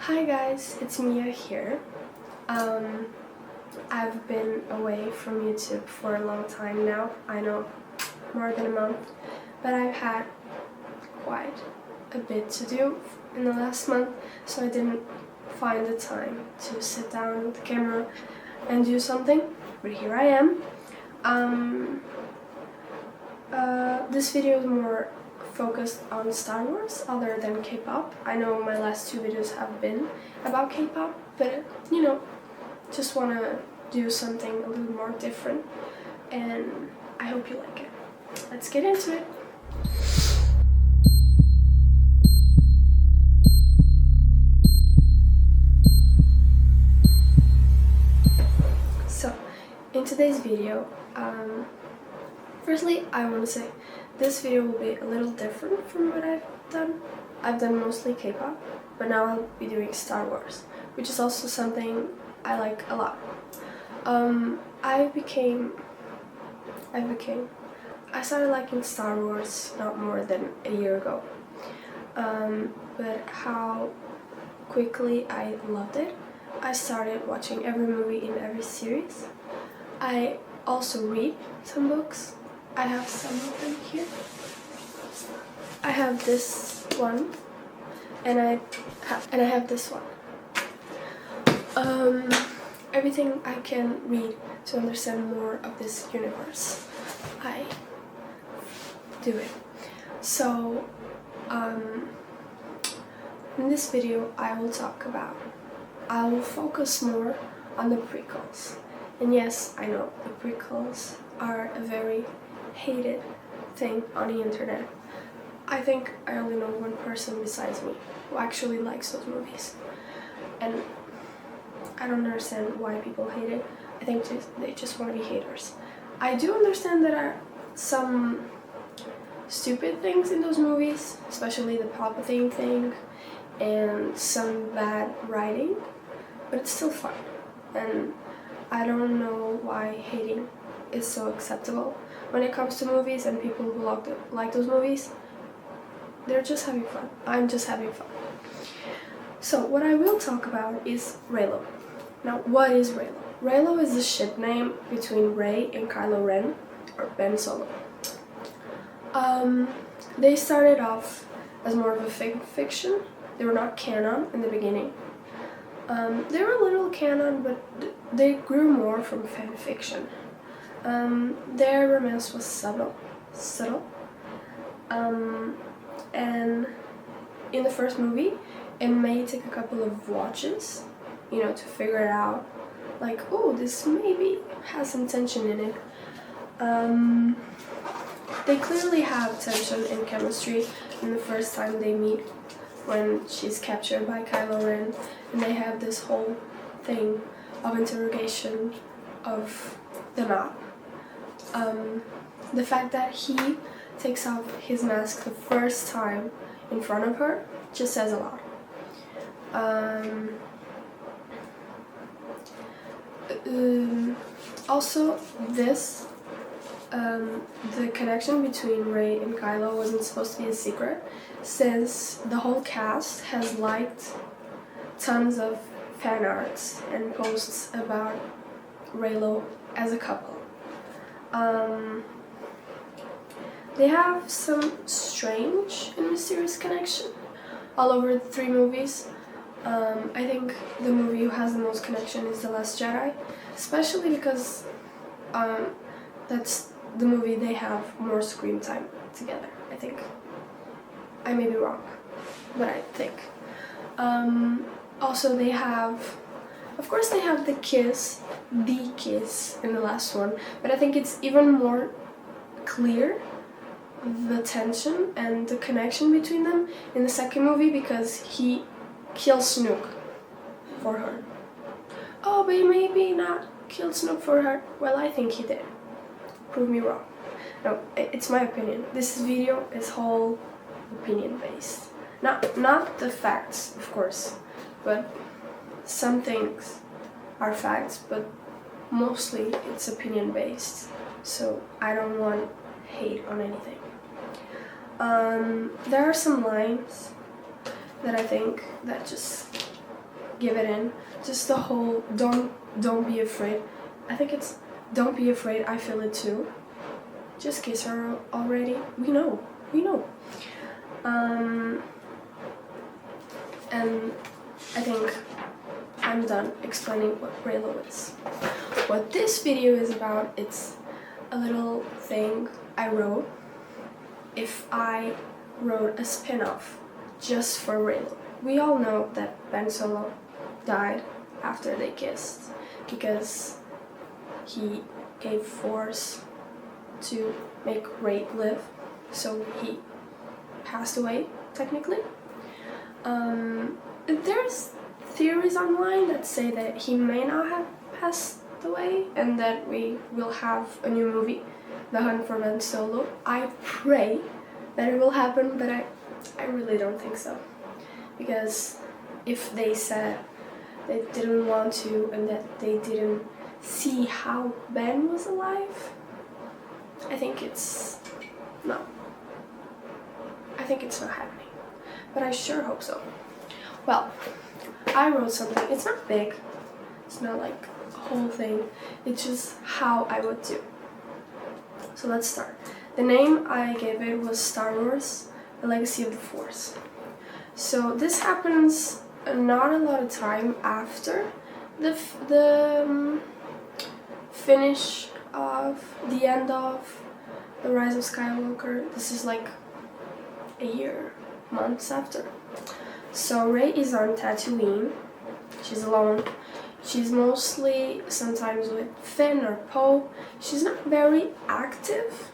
Hi guys, it's Mia here. I've been away from YouTube for a long time now. I know, more than a month, but I've had quite a bit to do in the last month, so I didn't find the time to sit down with the camera and do something, but here I am. This video is more focused on Star Wars other than K-pop. I know my last two videos have been about K-pop, but just want to do something a little more different, and I hope you like it. Let's get into it. So, in today's video, firstly I want to say this video will be a little different from what I've done. I've done mostly K-pop, but now I'll be doing Star Wars, which is also something I like a lot. I started liking Star Wars not more than a year ago, but how quickly I loved it. I started watching every movie in every series. I also read some books. I have some of them here. I have this one, and I have this one. Everything I can read to understand more of this universe, I do it. So, in this video I will focus more on the prequels. And yes, I know the prequels are a very hated thing on the internet. I think I only know one person besides me who actually likes those movies, and I don't understand why people hate it. I think they just want to be haters. I do understand there are some stupid things in those movies, especially the Palpatine thing and some bad writing, but it's still fun, and I don't know why hating is so acceptable when it comes to movies, and people who like those movies, they're just having fun. I'm just having fun. So what I will talk about is Reylo. Now, what is Reylo? Reylo is the ship name between Rey and Kylo Ren, or Ben Solo. They started off as more of a fiction. They were not canon in the beginning. They were a little canon, but they grew more from fan fiction. Their romance was subtle. And in the first movie, it may take a couple of watches, to figure it out. Like, oh, this maybe has some tension in it. They clearly have tension and chemistry in the first time they meet, when she's captured by Kylo Ren, and they have this whole thing of interrogation of the map. The fact that he takes off his mask the first time in front of her just says a lot. Also, the connection between Rey and Kylo wasn't supposed to be a secret, since the whole cast has liked tons of fan arts and posts about Reylo as a couple. They have some strange and mysterious connection all over the three movies. I think the movie who has the most connection is The Last Jedi, especially because that's the movie they have more screen time together, I think. I may be wrong, but I think. Also, they have the kiss in the last one, but I think it's even more clear, the tension and the connection between them, in the second movie, because he kills Snoke for her. Oh, but he maybe not killed Snoke for her. Well, I think he did. Prove me wrong. No, it's my opinion. This video is whole opinion based. Not the facts, of course, but some things are facts, but mostly it's opinion based. So I don't want hate on anything. There are some lines that I think that just give it in. Just the whole don't be afraid. I think it's don't be afraid, I feel it too. Just kiss her already. We know. And I think I'm done explaining what Reylo is. What this video is about, it's a little thing I wrote. If I wrote a spin-off just for Reylo. We all know that Ben Solo died after they kissed because he gave Force to make Rey live, so he passed away technically. There's theories online that say that he may not have passed away and that we will have a new movie, The Hunt for Ben Solo. I pray that it will happen, but I really don't think so, because if they said they didn't want to and that they didn't see how Ben was alive, I think it's not happening, but I sure hope so. Well, I wrote something. It's not big, it's not like a whole thing, it's just how I would do. So let's start. The name I gave it was Star Wars: The Legacy of the Force. So this happens not a lot of time after the finish of the end of The Rise of Skywalker. This is like a year, months after. So Rey is on Tatooine. She's alone. She's mostly sometimes with Finn or Poe. She's not very active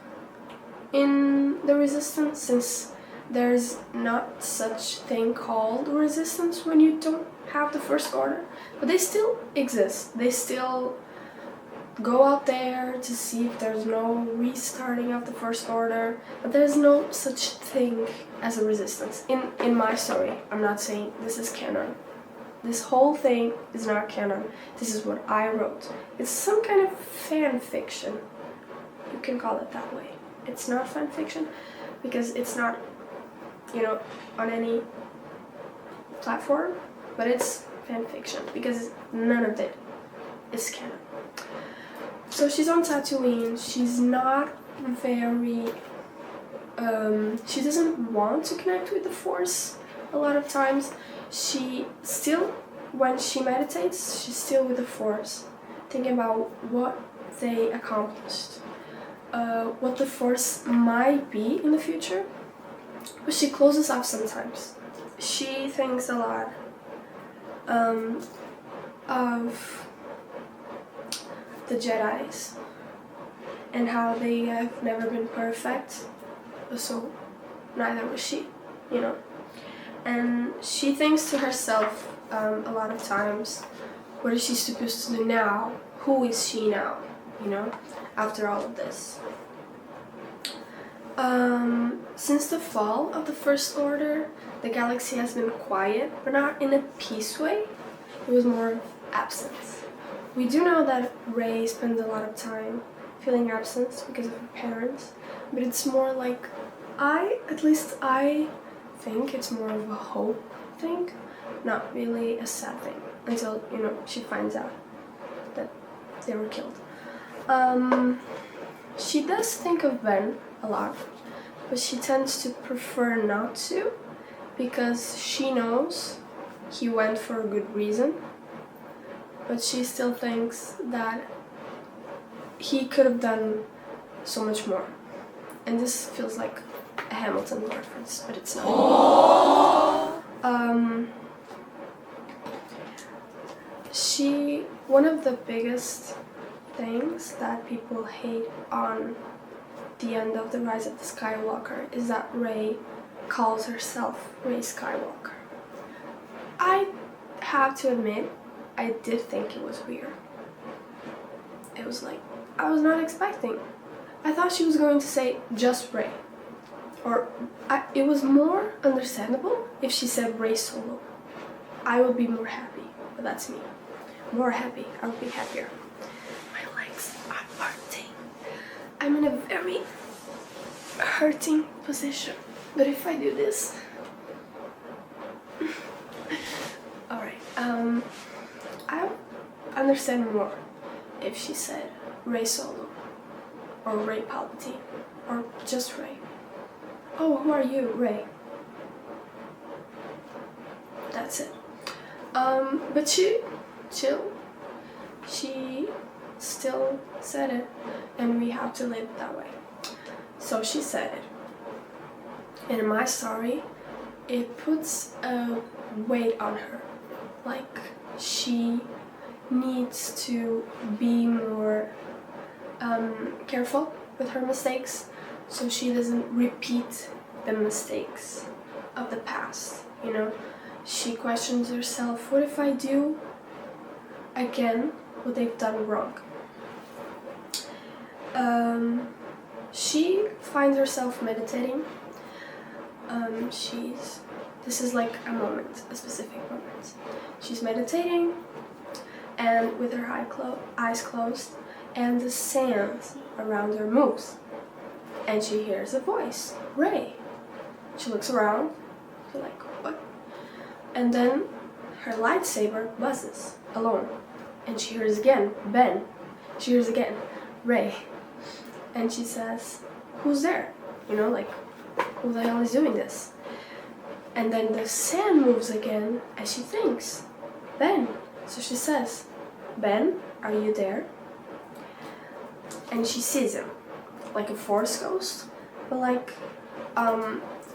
in the Resistance, since there's not such thing called Resistance when you don't have the First Order, but they still exist. They still go out there to see if there's no restarting of the First Order, but there's no such thing as a Resistance. In my story, I'm not saying this is canon. This whole thing is not canon. This is what I wrote. It's some kind of fan fiction. You can call it that way. It's not fan fiction because it's not, on any platform, but it's fan fiction because none of it is canon. So she's on Tatooine. She's not very, she doesn't want to connect with the Force a lot of times. She still, when she meditates, she's still with the Force, thinking about what they accomplished, what the Force might be in the future, but she closes off sometimes. She thinks a lot of the Jedis and how they have never been perfect, so neither was she, And she thinks to herself a lot of times, what is she supposed to do now? Who is she now, after all of this? Since the fall of the First Order, the galaxy has been quiet, but not in a peace way. It was more of absence. We do know that Rey spends a lot of time feeling absence because of her parents, but it's more like, I think it's more of a hope thing, not really a sad thing, until, she finds out that they were killed. She does think of Ben a lot, but she tends to prefer not to, because she knows he went for a good reason, but she still thinks that he could have done so much more. And this feels like a Hamilton reference, but it's not. One of the biggest things that people hate on the end of The Rise of the Skywalker is that Rey calls herself Rey Skywalker. I have to admit, I did think it was weird. It was like, I was not expecting. I thought she was going to say just Rey. It was more understandable if she said Rey Solo. I would be more happy, but that's me. More happy, I would be happier. My legs are hurting. I'm in a very hurting position. But if I do this... Alright, understand more if she said Rey Solo, or Rey Palpatine, or just Rey. Oh, who are you, Rey? That's it. But she still said it, and we have to live that way. So she said it. And in my story, it puts a weight on her. Like, she needs to be more careful with her mistakes, so she doesn't repeat the mistakes of the past, you know? She questions herself, what if I do again what they've done wrong? She finds herself meditating. This is like a moment, a specific moment. She's meditating and with her eyes closed, and the sand around her moves. And she hears a voice, Rey. She looks around, she's like, what? And then her lightsaber buzzes alone. And she hears again, Ben. She hears again, Rey. And she says, who's there? You know, like, who the hell is doing this? And then the sand moves again, and she thinks, Ben. So she says, Ben, are you there? And she sees him, like a Force ghost, but like,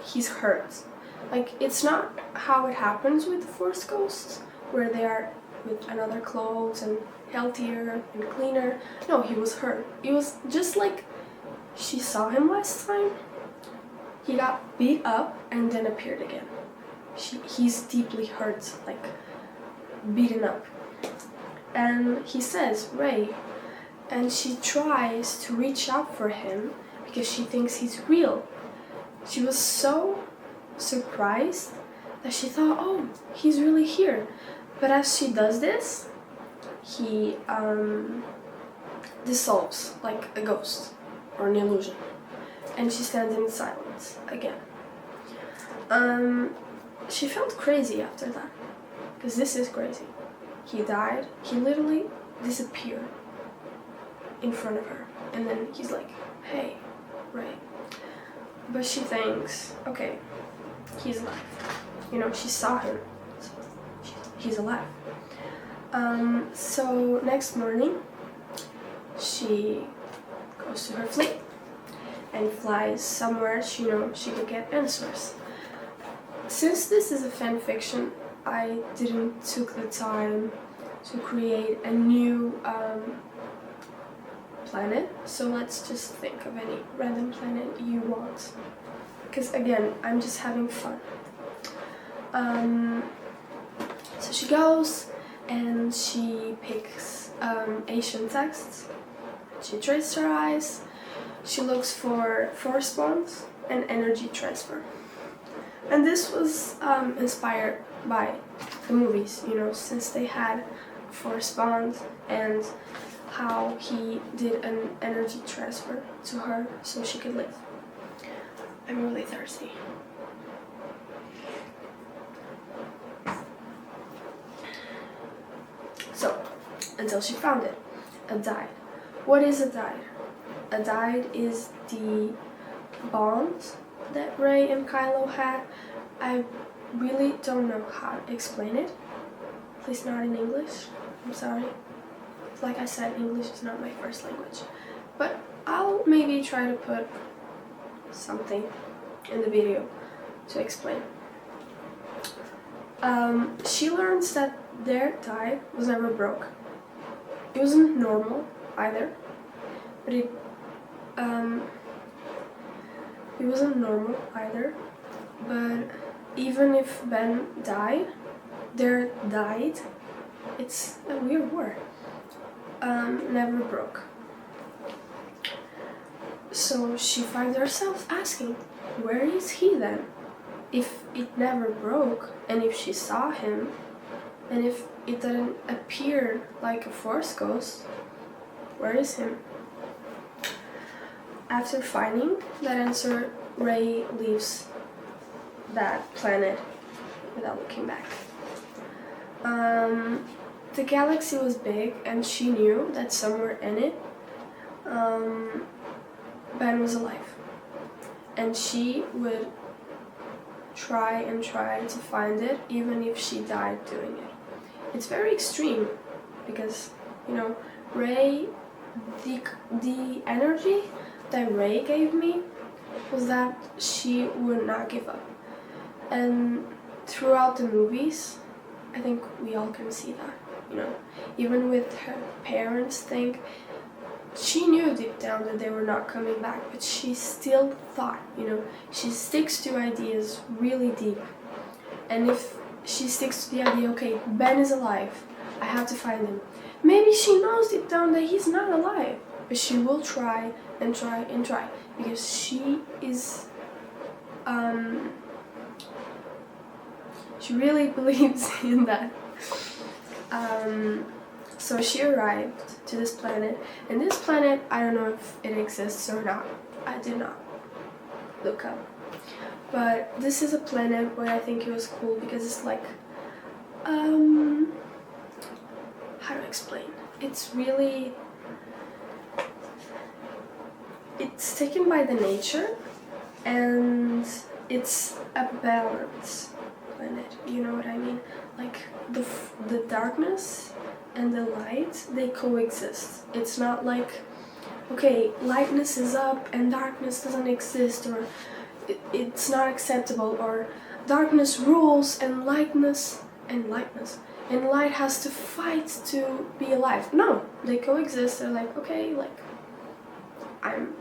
he's hurt. Like, it's not how it happens with the Force ghosts, where they are with another clothes and healthier and cleaner. No, he was hurt. It was just like she saw him last time. He got beat up and then appeared again. He's deeply hurt, like beaten up. And he says, Rey. And she tries to reach out for him because she thinks he's real. She was so surprised that she thought, oh, he's really here. But as she does this, he dissolves like a ghost or an illusion. And she stands in silence again. She felt crazy after that, because this is crazy. He died. He literally disappeared in front of her. And then he's like, hey, Rey. But she thinks, okay, he's alive. You know, she saw him. So he's alive. So next morning, she goes to her fleet and flies somewhere she knows she could get answers. Since this is a fan fiction, I didn't took the time to create a new planet, so let's just think of any random planet you want, because again, I'm just having fun. So she goes and she picks Asian texts. She traces her eyes. She looks for force bonds and energy transfer. And this was inspired by the movies, you know, since they had force bond and how he did an energy transfer to her so she could live. I'm really thirsty. So, until she found it, a dyad. What is a dyad? A dyad is the bond that Rey and Kylo had. I really don't know how to explain it. At least not in English. I'm sorry. Like I said, English is not my first language. But I'll maybe try to put something in the video to explain. She learns that their dyad was never broke. It wasn't normal either, but it wasn't normal either. But even if Ben died, their dyad, it's a weird word, never broke. So she finds herself asking, where is he then? If it never broke, and if she saw him, and if it didn't appear like a force ghost, where is him? After finding that answer, Rey leaves that planet without looking back. the galaxy was big, and she knew that somewhere in it, Ben was alive. And she would try and try to find it, even if she died doing it. It's very extreme, because, you know, Rey, the energy that Rey gave me was that she would not give up. And throughout the movies, I think we all can see that, you know. Even with her parents think, she knew deep down that they were not coming back, but she still thought, you know, she sticks to ideas really deep. And if she sticks to the idea, okay, Ben is alive, I have to find him. Maybe she knows deep down that he's not alive, but she will try and try and try, because she is, she really believes in that. So she arrived to this planet, and this planet, I don't know if it exists or not. I did not look up. But this is a planet where I think it was cool because it's like, how to explain? It's really, it's taken by the nature, and it's a balance planet, you know what I mean? Like the darkness and the light, they coexist. It's not like, okay, lightness is up and darkness doesn't exist, or it's not acceptable, or darkness rules and lightness and light has to fight to be alive. No, they coexist. They're like, okay, like I'm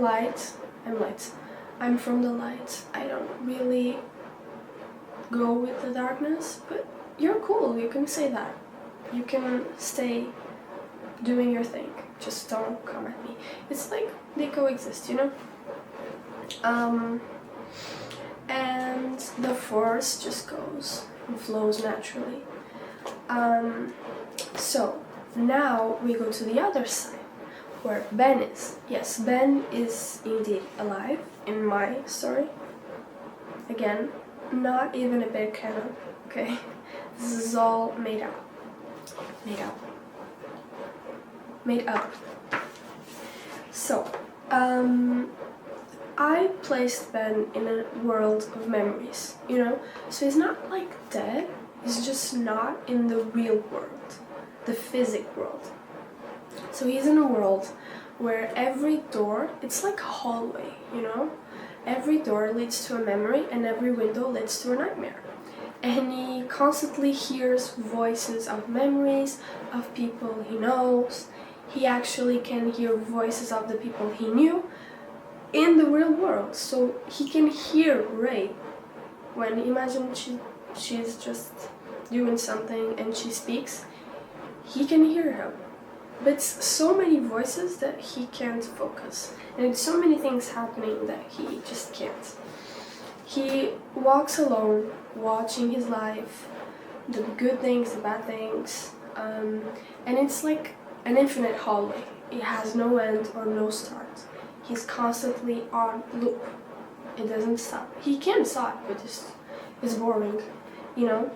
light, I'm from the light. I don't really go with the darkness, but you're cool, you can say that. You can stay doing your thing, just don't come at me. It's like they coexist, you know? And the force just goes and flows naturally. So now we go to the other side, where Ben is. Yes, Ben is indeed alive in my story. Again, not even a bit canon, okay? This is all made up. Made up. So, I placed Ben in a world of memories, you know? So he's not like dead, he's just not in the real world, the physic world. So he's in a world where every door, it's like a hallway, you know? Every door leads to a memory, and every window leads to a nightmare. And he constantly hears voices of memories of people he knows. He actually can hear voices of the people he knew in the real world. So he can hear Rey when, imagine she's just doing something and she speaks, he can hear her. But it's so many voices that he can't focus. And it's so many things happening that he just can't. He walks alone, watching his life, the good things, the bad things, and it's like an infinite hallway. It has no end or no start. He's constantly on loop. It doesn't stop. He can stop, but it's boring, you know?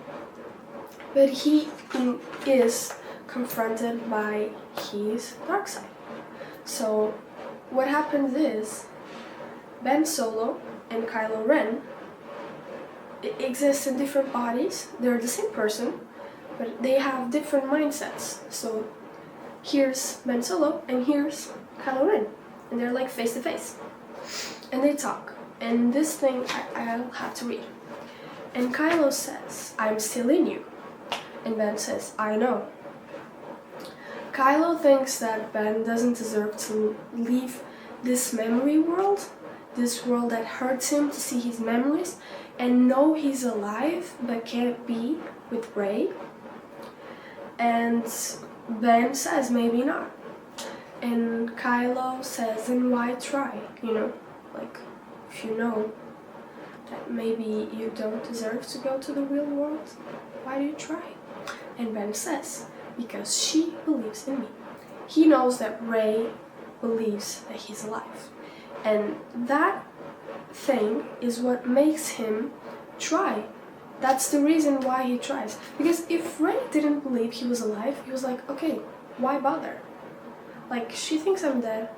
But he is confronted by his dark side. So what happens is, Ben Solo and Kylo Ren exist in different bodies. They're the same person, but they have different mindsets. So here's Ben Solo and here's Kylo Ren, and they're like face to face, and they talk. And this thing I'll have to read. And Kylo says, "I'm still in you," and Ben says, "I know." Kylo thinks that Ben doesn't deserve to leave this memory world, this world that hurts him to see his memories, and know he's alive but can't be with Rey. And Ben says, maybe not. And Kylo says, then why try, you know? Like, if you know that maybe you don't deserve to go to the real world, why do you try? And Ben says, because she believes in me. He knows that Rey believes that he's alive. And that thing is what makes him try That's the reason why he tries. Because if Rey didn't believe he was alive, he was like, okay, why bother? Like, she thinks I'm dead.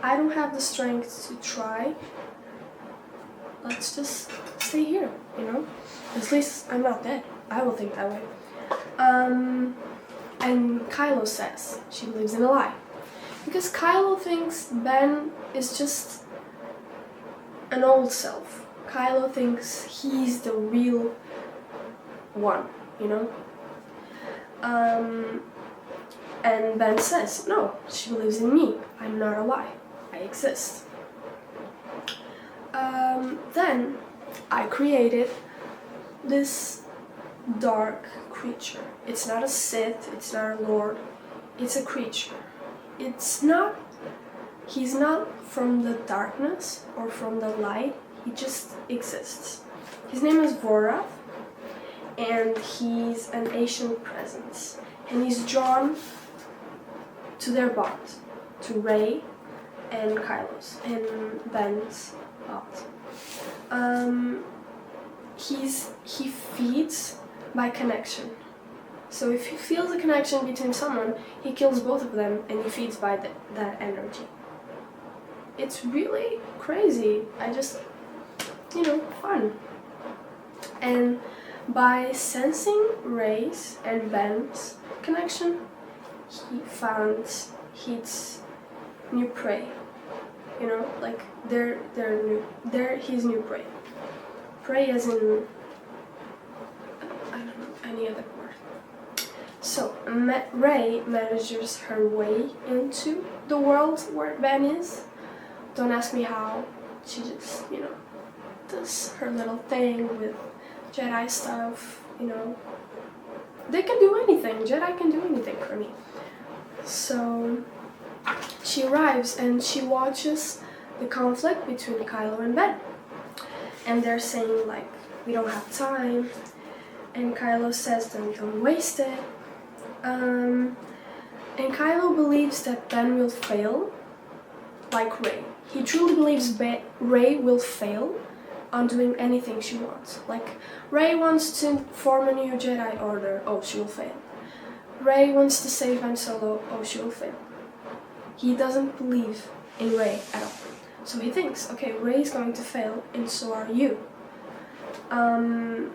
I don't have the strength to try. Let's just stay here, you know? At least I'm not dead. I will think that way. And Kylo says she believes in a lie. Because Kylo thinks Ben is just an old self. Kylo thinks he's the real one, you know? And Ben says, no, she believes in me. I'm not a lie. I exist. Then I created this dark creature. It's not a Sith, it's not a Lord, it's a creature. He's not from the darkness or from the light, he just exists. His name is Vorath, and he's an ancient presence. And he's drawn to their bond, to Rey and Kylo's, and Ben's bond. He feeds by connection. So if he feels a connection between someone, he kills both of them and he feeds by that energy. It's really crazy. I just, fun. And by sensing Rey's and Ben's connection, he found his new prey. Like they're his new prey. Prey as in, I don't know, any other word. So, Rey manages her way into the world where Ben is. Don't ask me how. She just, does her little thing with Jedi stuff, They can do anything. Jedi can do anything for me. So, she arrives and she watches the conflict between Kylo and Ben. And they're saying, like, we don't have time. And Kylo says, don't waste it. And Kylo believes that Ben will fail, like Rey. He truly believes Rey will fail on doing anything she wants. Like, Rey wants to form a new Jedi Order. Oh, she will fail. Rey wants to save Han Solo. Oh, she will fail. He doesn't believe in Rey at all. So he thinks, okay, Rey's going to fail, and so are you. And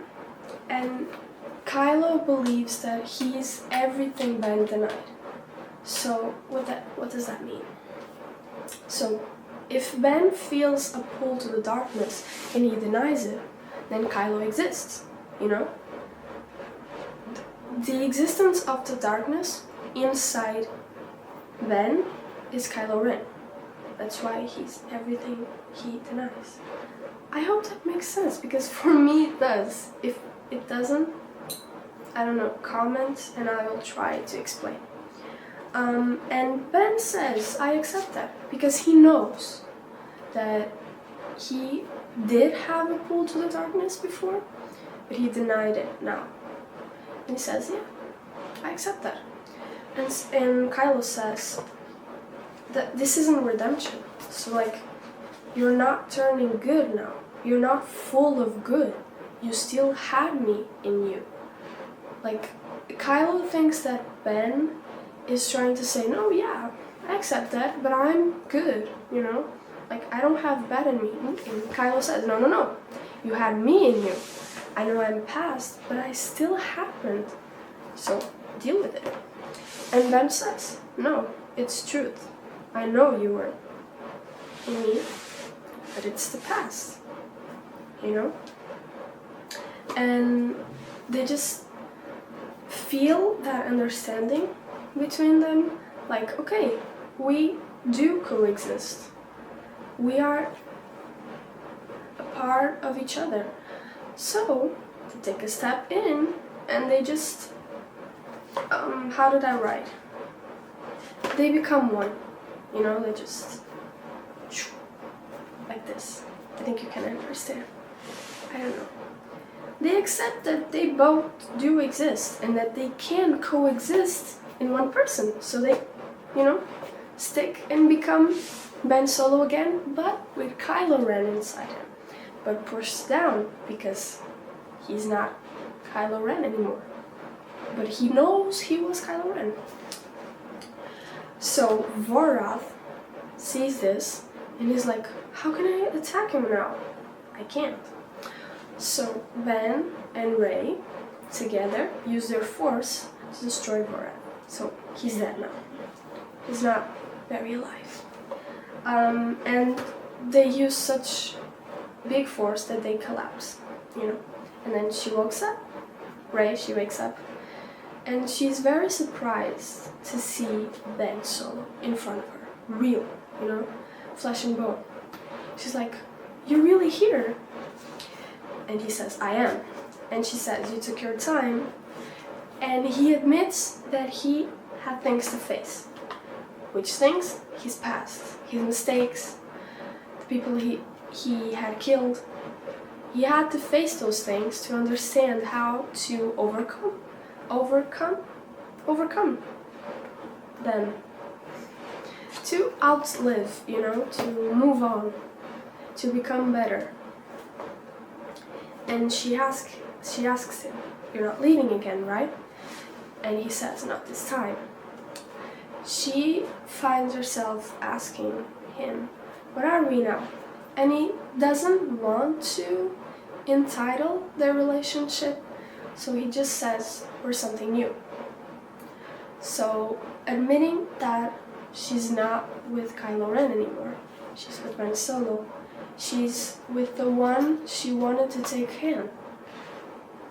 Kylo believes that he's everything Ben denied. So what does that mean? So if Ben feels a pull to the darkness and he denies it, then Kylo exists, The existence of the darkness inside Ben is Kylo Ren. That's why he's everything he denies. I hope that makes sense, because for me it does. If it doesn't, I don't know, comment and I will try to explain. And Ben says, I accept that, because he knows that he did have a pull to the darkness before, but he denied it now. And he says, yeah, I accept that. And Kylo says that this isn't redemption. So, like, you're not turning good now. You're not full of good. You still had me in you. Like, Kylo thinks that Ben is trying to say, no, yeah, I accept that, but I'm good, Like, I don't have bad in me. And Kylo says, no. You had me in you. I know I'm past, but I still happened. So, deal with it. And Ben says, no, it's truth. I know you were in me, but it's the past, And they just feel that understanding between them, like, okay, we do coexist. We are a part of each other. So, they take a step in, and they just, how did I write? They become one, they just, like this. I think you can understand. I don't know. They accept that they both do exist, and that they can coexist in one person. So they, stick and become Ben Solo again, but with Kylo Ren inside him. But pushed down because he's not Kylo Ren anymore. But he knows he was Kylo Ren. So Vorath sees this and he's like, how can I attack him now? I can't. So Ben and Rey together use their force to destroy Vorath. So he's dead now. He's not very alive. And they use such big force that they collapse, you know. And then she wakes up. She wakes up. And she's very surprised to see Ben Solo in front of her. Real, you know, flesh and bone. She's like, you're really here? And he says, I am. And she says, you took your time. And he admits that he had things to face. Which things? His past, his mistakes, the people he had killed. He had to face those things to understand how to overcome them. To outlive, you know, to move on, to become better. And she asks him, you're not leaving again, right? And he says, not this time. She finds herself asking him, what are we now? And he doesn't want to entitle their relationship, so he just says, we're something new. So admitting that she's not with Kylo Ren anymore, she's with Ben Solo, she's with the one she wanted to take hand.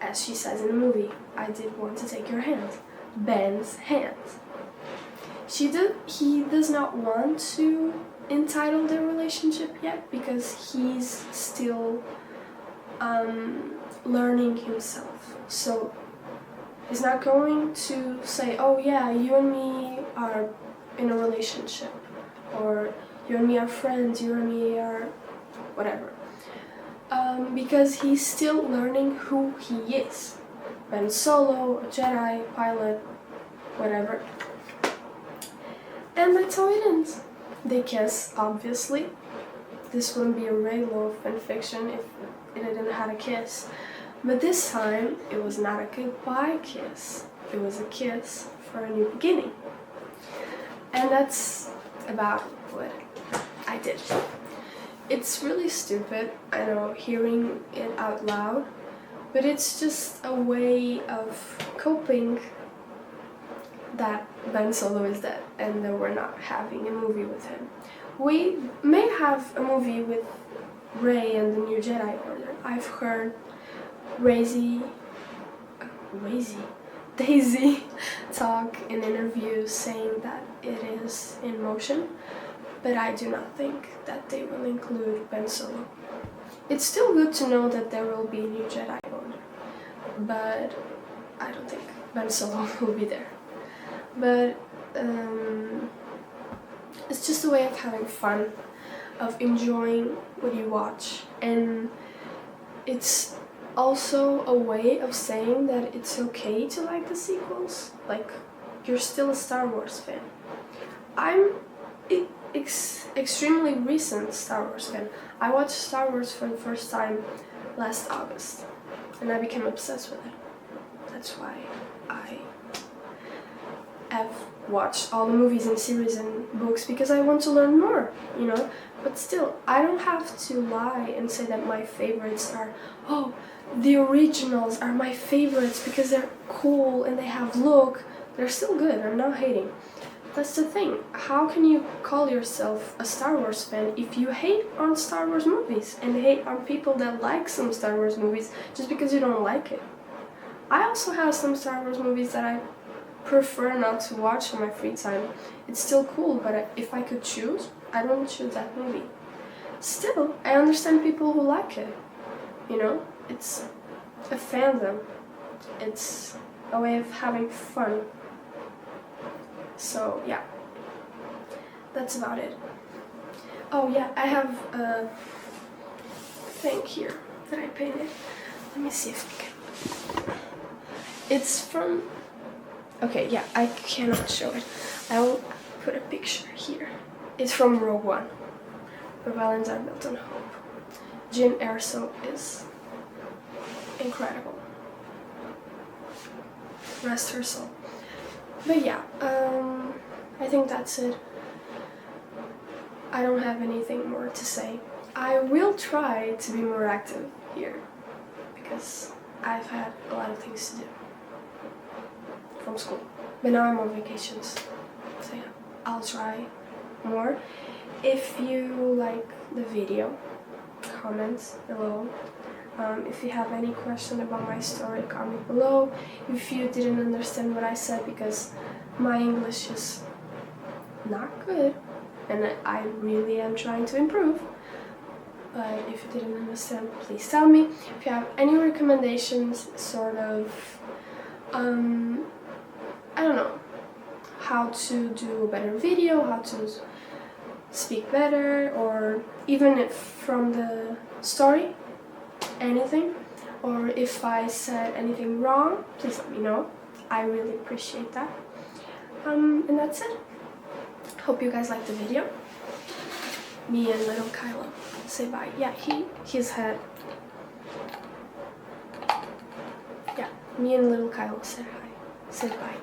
As she says in the movie, I did want to take your hand, Ben's hand. He does not want to entitle their relationship yet because he's still learning himself. So he's not going to say, oh yeah, you and me are in a relationship, or you and me are friends, you and me are whatever. Because he's still learning who he is. Ben Solo, a Jedi, pilot, whatever. And that's how it ends. They kiss, obviously. This wouldn't be a Reylo fanfiction if it didn't have a kiss. But this time, it was not a goodbye kiss. It was a kiss for a new beginning. And that's about what I did. It's really stupid, I know, hearing it out loud, but it's just a way of coping that Ben Solo is dead and that we're not having a movie with him. We may have a movie with Rey and the New Jedi Order. I've heard Daisy talk in interviews saying that it is in motion, but I do not think that they will include Ben Solo. It's still good to know that there will be a New Jedi Order, but I don't think Ben Solo will be there. But it's just a way of having fun, of enjoying what you watch, and it's also a way of saying that it's okay to like the sequels. Like, you're still a Star Wars fan. I'm extremely recent Star Wars fan. I watched Star Wars for the first time last August, and I became obsessed with it. That's why I have watched all the movies and series and books, because I want to learn more, you know. But still, I don't have to lie and say that my favorites are, oh, the originals are my favorites because they're cool and they have look. They're still good, I'm not hating. That's the thing. How can you call yourself a Star Wars fan if you hate on Star Wars movies and hate on people that like some Star Wars movies just because you don't like it? I also have some Star Wars movies that I prefer not to watch in my free time. It's still cool, but if I could choose, I don't choose that movie. Still, I understand people who like it. You know, it's a fandom. It's a way of having fun. So yeah, that's about it. Oh yeah, I have a thing here that I painted. Let me see if I can. It's from, okay, yeah, I cannot show it. I'll put a picture here. It's from Rogue One. Rebellions are built on hope. Jyn Erso is incredible. Rest her soul. But yeah, I think that's it. I don't have anything more to say. I will try to be more active here because I've had a lot of things to do from school. But now I'm on vacations, so yeah, I'll try more. If you like the video, comment below. If you have any question about my story, comment below. If you didn't understand what I said, because my English is not good and I really am trying to improve, but if you didn't understand, please tell me. If you have any recommendations, sort of, I don't know, how to do a better video, how to speak better, or even if from the story, anything, or if I said anything wrong, please let me know. I really appreciate that. And that's it. Hope you guys liked the video. Me and little Kylo say bye. Yeah, he's had. Yeah, me and little Kylo said hi. Said bye.